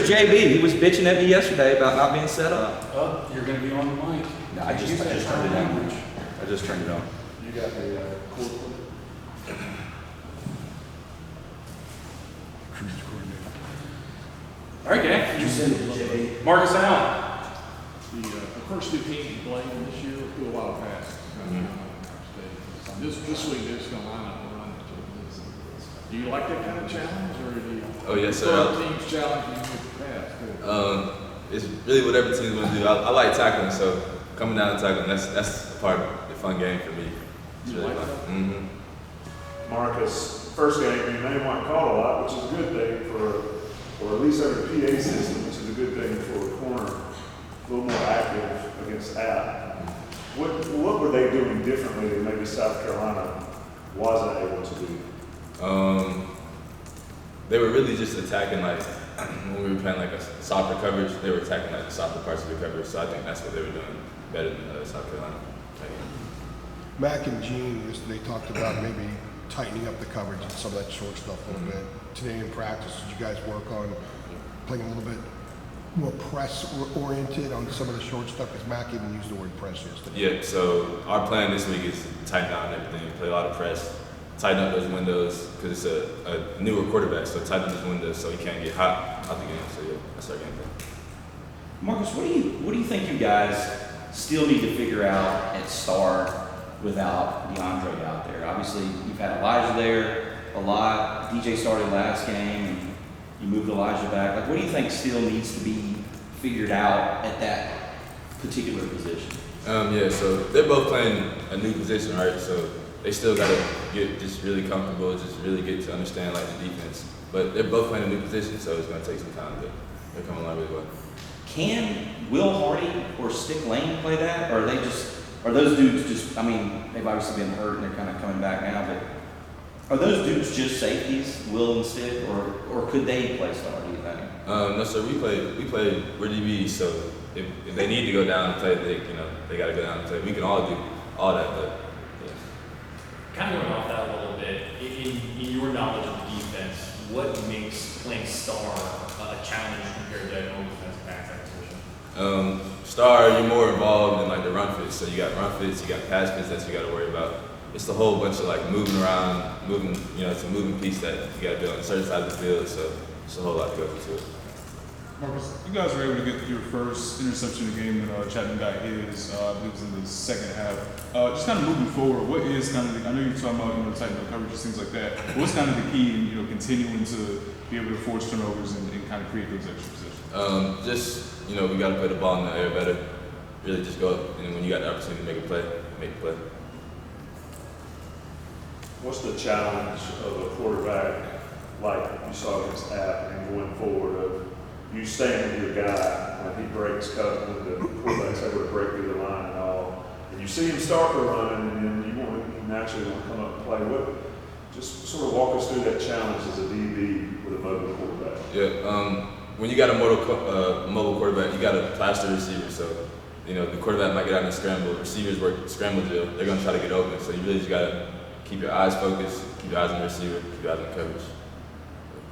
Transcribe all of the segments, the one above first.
JB. He was bitching at me yesterday about not being set up. Oh, you're going to be on the mic. No, I just turned it on. I just turned it on. You got the cord clip? All right, gang. You send it to JB. Marcus Allen. The first two teams you play this year do a lot of passes. This week they're just going to line up and run. Do you like that kind of challenge, or do you? Oh yes, sir. Teams challenge you with pass. It's really whatever teams want to do. I like tackling, so coming down and tackling, that's a part of the fun game for me. It's You really like fun. that? Marcus, first game, your name wasn't called a lot, which is a good thing or at least under the PA system, which is a good thing for a corner, a little more active against App. What were they doing differently that maybe South Carolina wasn't able to do? They were really just attacking like when we were playing like a softer coverage. They were attacking like the softer parts of the coverage. So I think that's what they were doing better than South Carolina. Mac and Gene yesterday talked about maybe tightening up the coverage and some of that short stuff a little bit. Today in practice, did you guys work on playing a little bit more press oriented on some of the short stuff? Because Mac even used the word press yesterday. Yeah. So our plan this week is to tighten down everything, play a lot of press, tighten up those windows because it's a newer quarterback. So tighten up those windows so he can't get hot out the game. So yeah, that's our game plan. Marcus, what do you think you guys still need to figure out at Star without DeAndre out there? Obviously, you've had Elijah there a lot. DJ started last game, and you moved Elijah back. Like, what do you think still needs to be figured out at that particular position? Yeah, so they're both playing a new position, right? So they still got to get just really comfortable, just really get to understand like the defense. But they're both playing a new position, so it's going to take some time. They're coming along really well. Can Will Hardy or Stick Lane play that, or are those dudes just? I mean, they've obviously been hurt and they're kind of coming back now, but are those dudes just safeties, Will and Stick, or could they play Star? Do you think? No, sir. We're DBs, so if they need to go down and play, they got to go down and play. We can all do all that, but yeah. Kind of going off that a little bit, in your knowledge of the defense, what makes playing Star a challenge compared to normal defensive back position? Star, you're more involved in like the run fits. So you got run fits, you got pass fits that you got to worry about. It's the whole bunch of like moving around, it's a moving piece that you got to do on a certain side of the field. So it's a whole lot to go into it. Marcus, you guys were able to get your first interception in the game when Chapman got his. I believe it was in the second half. Just kind of moving forward, what is kind of I know you're talking about tightening up coverage, things like that. But what's kind of the key in continuing to be able to force turnovers and kind of create those extra positions? We got to play the ball in the air better. Really just go up, and when you got the opportunity to make a play, make a play. What's the challenge of a quarterback like you saw against App and going forward of you staying with your guy when he breaks cut, when the quarterback's able to break through the line and all, and you see him start the run, and then you naturally want to come up and play. Just sort of walk us through that challenge as a DB with a mobile quarterback. Yeah, when you got a mobile quarterback, you got a plaster receiver. So, the quarterback might get out and scramble. Receivers work scramble drill. They're going to try to get open. So you really just got to keep your eyes focused, keep your eyes on the receiver, keep your eyes on the coverage.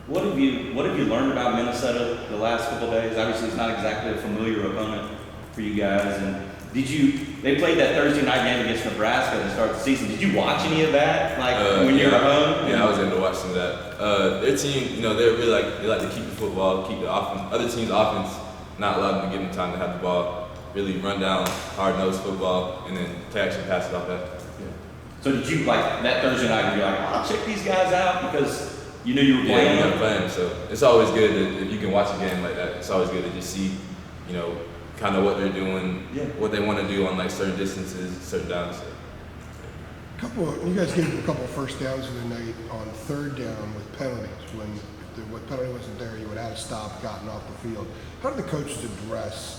What have you learned about Minnesota the last couple of days? Obviously, it's not exactly a familiar opponent for you guys. And they played that Thursday night game against Nebraska to start the season. Did you watch any of that? When you were at home? Yeah, I was able to watch some of that. Their team, they're really they like to keep the football, keep the offense. Other teams' offense, not allow them to give them time to have the ball. Really run down, hard-nosed football, and then play action passes off that. Yeah. So did you that Thursday night? You're like, I'll check these guys out because you knew you were playing. Yeah, you got to play them. So it's always good if you can watch a game like that. It's always good to just see, kind of what they're doing, what they want to do on like certain distances, certain downs. You guys gave a couple first downs of the night on third down with penalties. When the penalty wasn't there, you would have stopped, gotten off the field. How did the coaches address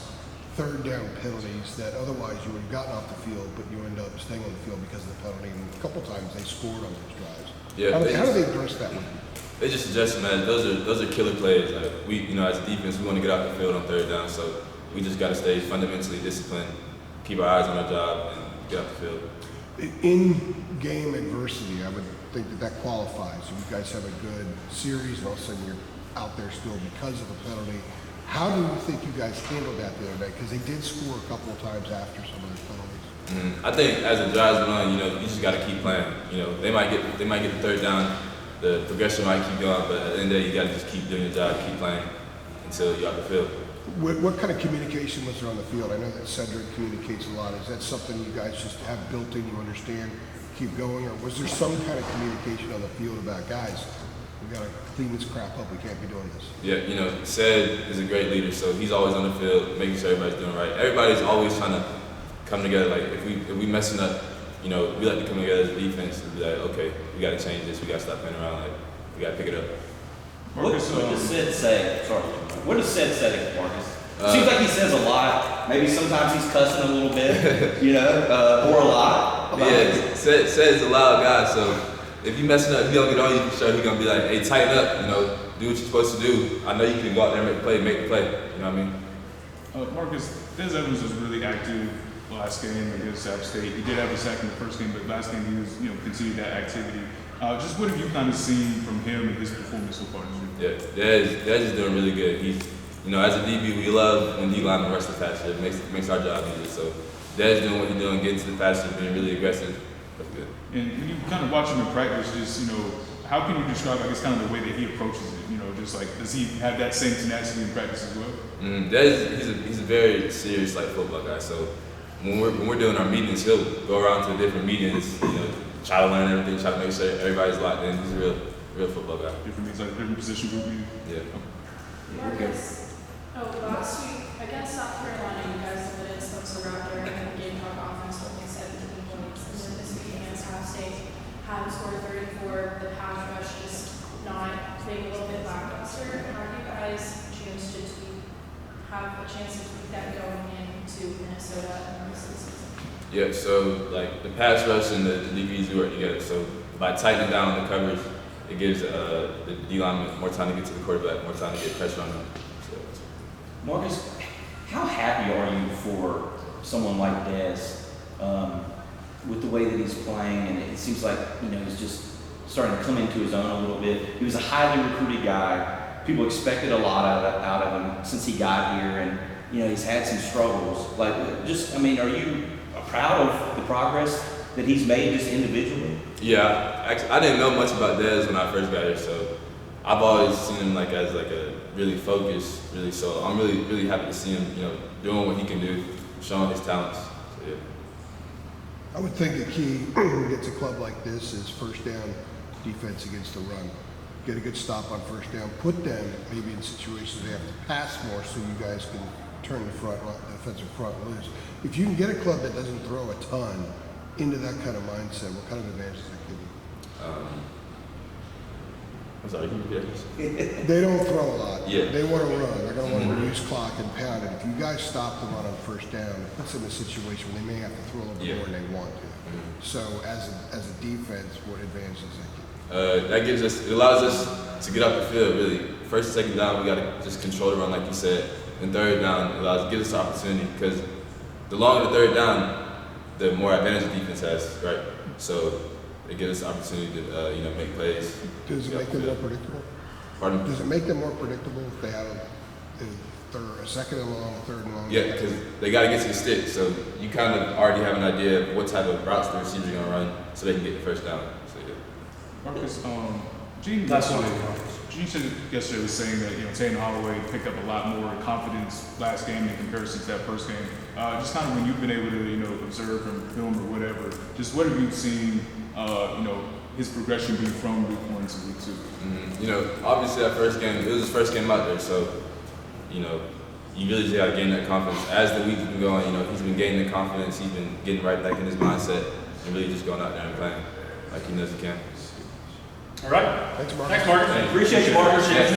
third down penalties that otherwise you would have gotten off the field, but you end up staying on the field because of the penalty? And a couple times they scored on those drives. Yeah. How do they address that one? They just adjust them, man. Those are killer plays. Like as a defense, we want to get off the field on third down, so we just got to stay fundamentally disciplined, keep our eyes on our job, and get off the field. In-game adversity, I would think that qualifies. If you guys have a good series, and all of a sudden you're out there still because of a penalty, How do you think you guys handled that the other night? Because they did score a couple of times after some of those penalties. I think as the drives run, you know, you just got to keep playing. You know, they might get the third down, the progression might keep going, but at the end of the day, you got to just keep doing your job, keep playing until you're off the field. What kind of communication was there on the field? I know that Cedric communicates a lot. Is that something you guys just have built in, you understand, keep going? Or was there some kind of communication on the field about, guys, we got to clean this crap up, we can't be doing this? Yeah, you know, Ced is a great leader, so he's always on the field, making sure everybody's doing right. Everybody's always trying to come together. Like, if we messing up, you know, we like to come together as a defense and be like, okay, we got to change this, we got to stop playing around, like, we got to pick it up. What does Sid say? Sorry. What does Sid say, Marcus? Seems like he says a lot. Maybe sometimes he's cussing a little bit, you know, or a lot. Yeah, Ced's a loud guy, so if you messing up, he don't get on you for sure. He gonna be like, hey, tighten up, you know, do what you're supposed to do. I know you can go out there and make the play. You know what I mean? Marcus, Des Evans was really active last game against App State. He did have a sack in the first game, but last game he was, you know, continued that activity. Just what have you kind of seen from him and his performance so far this year? Yeah, Des is doing really good. He's, you know, as a DB, we love when D linemen rush the passer. It makes our job easier. So Des doing what he's doing, getting to the passer, being really aggressive. That's good. And when you kind of watch him in practice, just, you know, how can you describe, I guess, kind of the way that he approaches it? You know, just like, does he have that same tenacity in practice as well? Des, he's a very serious, like, football guy. So when we're doing our meetings, he'll go around to different meetings, you know, try to learn everything, try to make sure everybody's locked in. He's a real football guy. Different things, like different position group. Yeah. Marcus, last week against South Carolina, you guys limited Spencer Rattler and the Gamecock offense with 17 points. And then this week against App State, had scored 34. The pass rush just not being a little bit lackluster. How do you guys choose to have a chance to keep that going into Minnesota and the rest of the season? Yeah, so like the pass rush and the DBs we work together. So by tightening down the coverage, it gives the D lineman more time to get to the quarterback, more time to get pressure on him. So. Marcus, how happy are you for someone like Des with the way that he's playing? And it seems like, you know, he's just starting to come into his own a little bit. He was a highly recruited guy. People expected a lot out of him since he got here, and you know he's had some struggles. Like, just, I mean, are you proud of the progress that he's made just individually? Yeah, actually, I didn't know much about Des when I first got here, so I've always seen him like as like a really focused, really. So I'm really happy to see him, you know, doing what he can do, showing his talents. So, yeah. I would think the key against a club like this is first down defense against the run. Get a good stop on first down. Put them maybe in situations they have to pass more so you guys can turn the offensive front loose. If you can get a club that doesn't throw a ton into that kind of mindset, what kind of advantage does that give you? I'm sorry, can you repeat that? They don't throw a lot. Yeah. They want to run. They're going to want to reduce clock and pound it. If you guys stop the run on first down, it puts them in a situation where they may have to throw a little bit more than they want to. So as a defense, what advantage does that give? That gives us, it allows us to get off the field really. First and second down, we got to just control the run like you said. And third down, gives us the opportunity because the longer the third down, the more advantage the defense has, right? So it gives us the opportunity to, you know, make plays. Does it make them more predictable? Pardon? Does it make them more predictable if they have a second and long, a third and long? Yeah, because they got to get to the stick. So you kind of already have an idea of what type of routes the receivers are going to run so they can get the first down. So, yeah. Marcus, Gene said yesterday was saying that, you know, Taylor Holloway picked up a lot more confidence last game in comparison to that first game. Just kind of when you've been able to, you know, observe from film or whatever, just what have you seen, you know, his progression being from week 1 to week 2? You know, obviously that first game, it was his first game out there, so, you know, you really just got to gain that confidence. As the week's been going, you know, he's been gaining the confidence, he's been getting right back in his mindset, and really just going out there and playing like he knows he can. All right. Thanks, Marcus. Thanks, Marcus. Appreciate you, Marcus.